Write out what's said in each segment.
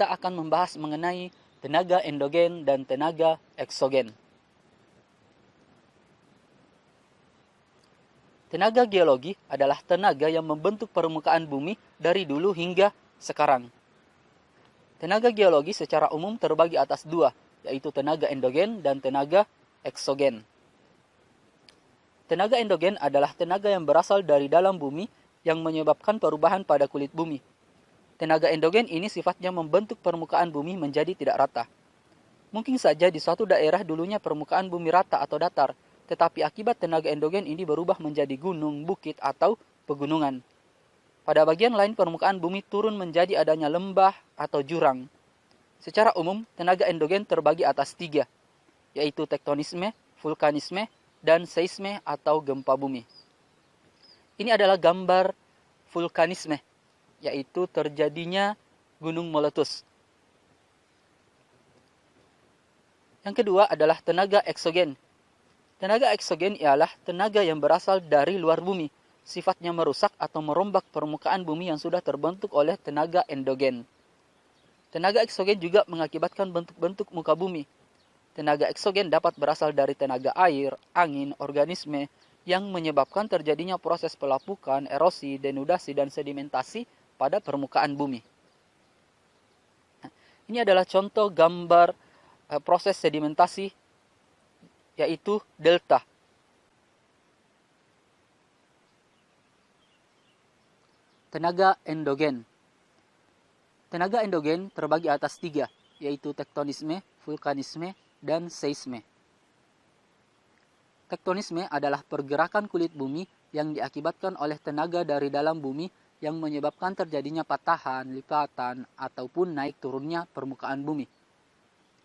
kita akan membahas mengenai tenaga endogen dan tenaga eksogen. Tenaga geologi adalah tenaga yang membentuk permukaan bumi dari dulu hingga sekarang. Tenaga geologi secara umum terbagi atas dua, yaitu tenaga endogen dan tenaga eksogen. Tenaga endogen adalah tenaga yang berasal dari dalam bumi yang menyebabkan perubahan pada kulit bumi. Tenaga endogen ini sifatnya membentuk permukaan bumi menjadi tidak rata. Mungkin saja di suatu daerah dulunya permukaan bumi rata atau datar, tetapi akibat tenaga endogen ini berubah menjadi gunung, bukit, atau pegunungan. Pada bagian lain permukaan bumi turun menjadi adanya lembah atau jurang. Secara umum, tenaga endogen terbagi atas tiga, yaitu tektonisme, vulkanisme, dan seisme atau gempa bumi. Ini adalah gambar vulkanisme, yaitu terjadinya gunung meletus. Yang kedua adalah tenaga eksogen. Tenaga eksogen ialah tenaga yang berasal dari luar bumi, sifatnya merusak atau merombak permukaan bumi yang sudah terbentuk oleh tenaga endogen. Tenaga eksogen juga mengakibatkan bentuk-bentuk muka bumi. Tenaga eksogen dapat berasal dari tenaga air, angin, organisme yang menyebabkan terjadinya proses pelapukan, erosi, denudasi, dan sedimentasi pada permukaan bumi. Ini adalah contoh gambar proses sedimentasi, yaitu delta. Tenaga endogen. Tenaga endogen terbagi atas tiga, yaitu tektonisme, vulkanisme, dan seisme. Tektonisme adalah pergerakan kulit bumi yang diakibatkan oleh tenaga dari dalam bumi yang menyebabkan terjadinya patahan, lipatan, ataupun naik turunnya permukaan bumi.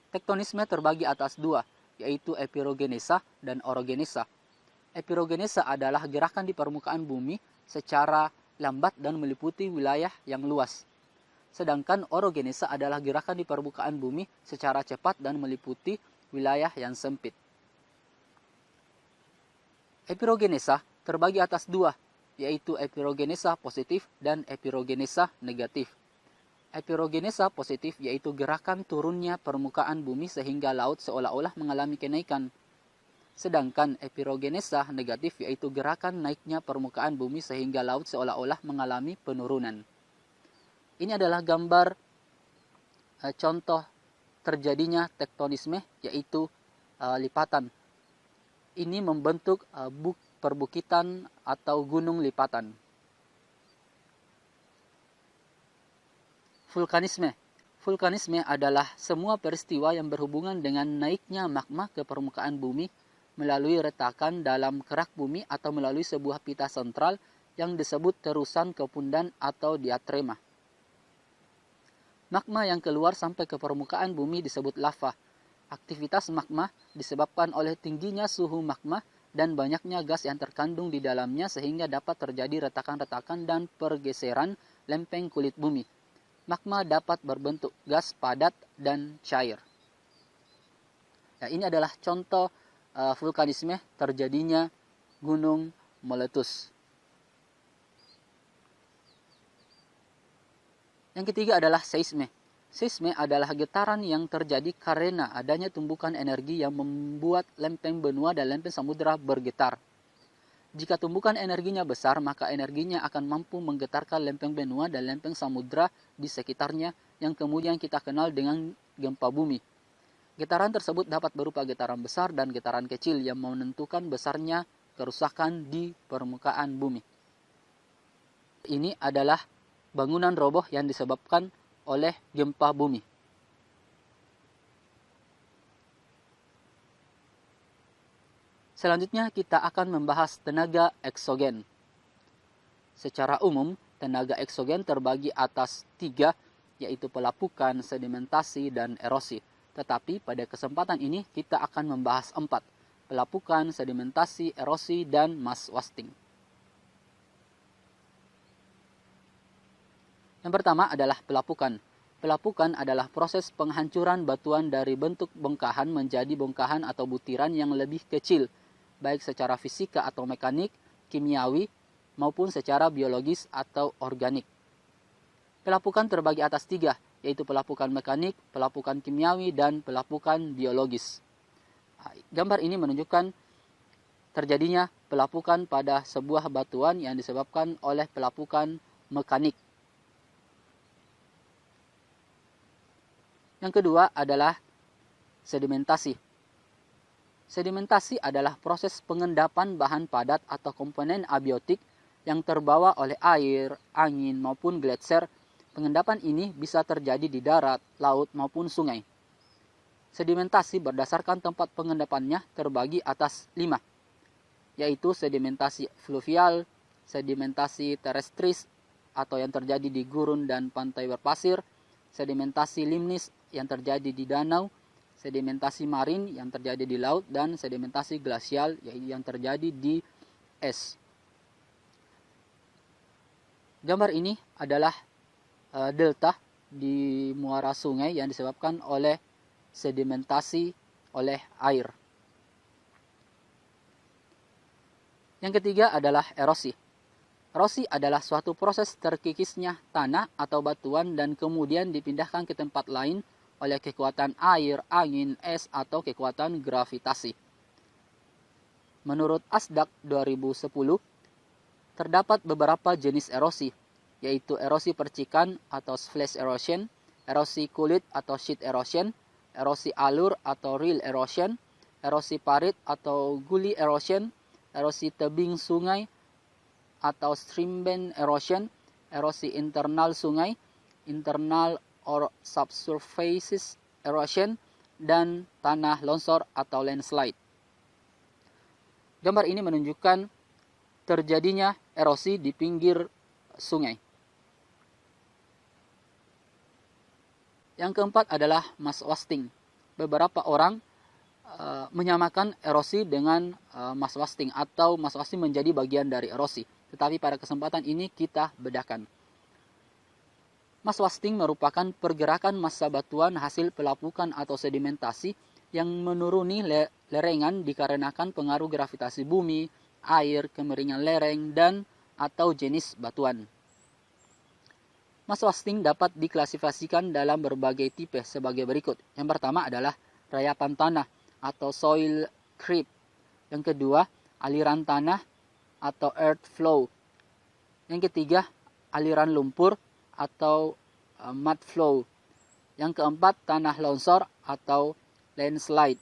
Tektonisme terbagi atas dua, yaitu epirogenesa dan orogenesa. Epirogenesa adalah gerakan di permukaan bumi secara lambat dan meliputi wilayah yang luas. Sedangkan orogenesa adalah gerakan di permukaan bumi secara cepat dan meliputi wilayah yang sempit. Epirogenesa terbagi atas dua, yaitu epirogenesa positif dan epirogenesa negatif. Epirogenesa positif yaitu gerakan turunnya permukaan bumi sehingga laut seolah-olah mengalami kenaikan. Sedangkan epirogenesa negatif yaitu gerakan naiknya permukaan bumi sehingga laut seolah-olah mengalami penurunan. Ini adalah gambar contoh terjadinya tektonisme, yaitu lipatan. Ini membentuk perbukitan atau gunung lipatan. Vulkanisme. Vulkanisme adalah semua peristiwa yang berhubungan dengan naiknya magma ke permukaan bumi melalui retakan dalam kerak bumi atau melalui sebuah pita sentral yang disebut terusan kepundan atau diatrema. Magma yang keluar sampai ke permukaan bumi disebut lava. Aktivitas magma disebabkan oleh tingginya suhu magma dan banyaknya gas yang terkandung di dalamnya sehingga dapat terjadi retakan-retakan dan pergeseran lempeng kulit bumi. Magma dapat berbentuk gas padat dan cair. Ya, ini adalah contoh vulkanisme terjadinya gunung meletus. Yang ketiga adalah seisme. Seisme adalah getaran yang terjadi karena adanya tumbukan energi yang membuat lempeng benua dan lempeng samudera bergetar. Jika tumbukan energinya besar, maka energinya akan mampu menggetarkan lempeng benua dan lempeng samudera di sekitarnya yang kemudian kita kenal dengan gempa bumi. Getaran tersebut dapat berupa getaran besar dan getaran kecil yang menentukan besarnya kerusakan di permukaan bumi. Ini adalah bangunan roboh yang disebabkan oleh gempa bumi. Selanjutnya kita akan membahas tenaga eksogen. Secara umum, tenaga eksogen terbagi atas tiga, yaitu pelapukan, sedimentasi, dan erosi. Tetapi pada kesempatan ini kita akan membahas 4, pelapukan, sedimentasi, erosi, dan mass wasting. Yang pertama adalah pelapukan. Pelapukan adalah proses penghancuran batuan dari bentuk bongkahan menjadi bongkahan atau butiran yang lebih kecil, baik secara fisika atau mekanik, kimiawi, maupun secara biologis atau organik. Pelapukan terbagi atas tiga, yaitu pelapukan mekanik, pelapukan kimiawi, dan pelapukan biologis. Gambar ini menunjukkan terjadinya pelapukan pada sebuah batuan yang disebabkan oleh pelapukan mekanik. Yang kedua adalah sedimentasi. Sedimentasi adalah proses pengendapan bahan padat atau komponen abiotik yang terbawa oleh air, angin, maupun gletser. Pengendapan ini bisa terjadi di darat, laut, maupun sungai. Sedimentasi berdasarkan tempat pengendapannya terbagi atas 5, yaitu sedimentasi fluvial, sedimentasi terrestris atau yang terjadi di gurun dan pantai berpasir, sedimentasi limnis yang terjadi di danau, sedimentasi marin yang terjadi di laut, dan sedimentasi glasial yang terjadi di es. Gambar ini adalah delta di muara sungai yang disebabkan oleh sedimentasi oleh air. Yang ketiga adalah erosi. Erosi adalah suatu proses terkikisnya tanah atau batuan dan kemudian dipindahkan ke tempat lain oleh kekuatan air, angin, es, atau kekuatan gravitasi. Menurut ASDAQ 2010, terdapat beberapa jenis erosi, yaitu erosi percikan atau splash erosion, erosi kulit atau sheet erosion, erosi alur atau rill erosion, erosi parit atau gully erosion, erosi tebing sungai atau streambed erosion, erosi internal sungai, internal or subsurface erosion, dan tanah longsor atau landslide. Gambar ini menunjukkan terjadinya erosi di pinggir sungai. Yang keempat adalah mass wasting. Beberapa orang menyamakan erosi dengan mass wasting atau mass wasting menjadi bagian dari erosi. Tetapi pada kesempatan ini kita bedakan. Mass wasting merupakan pergerakan massa batuan hasil pelapukan atau sedimentasi yang menuruni lerengan dikarenakan pengaruh gravitasi bumi, air, kemiringan lereng, dan atau jenis batuan. Mass wasting dapat diklasifikasikan dalam berbagai tipe sebagai berikut. Yang pertama adalah rayapan tanah atau soil creep. Yang kedua, aliran tanah atau earth flow. Yang ketiga, aliran lumpur atau mud flow. Yang keempat, tanah longsor atau landslide.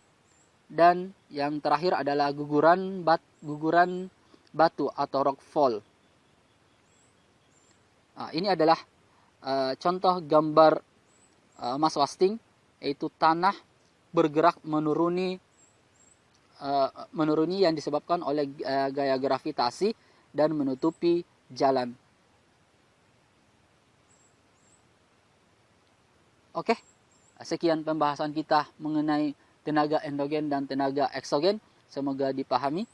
Dan yang terakhir adalah guguran batu atau rockfall. Ini adalah contoh gambar mass wasting, yaitu tanah bergerak menuruni yang disebabkan oleh gaya gravitasi dan menutupi jalan. Oke, sekian pembahasan kita mengenai tenaga endogen dan tenaga eksogen. Semoga dipahami.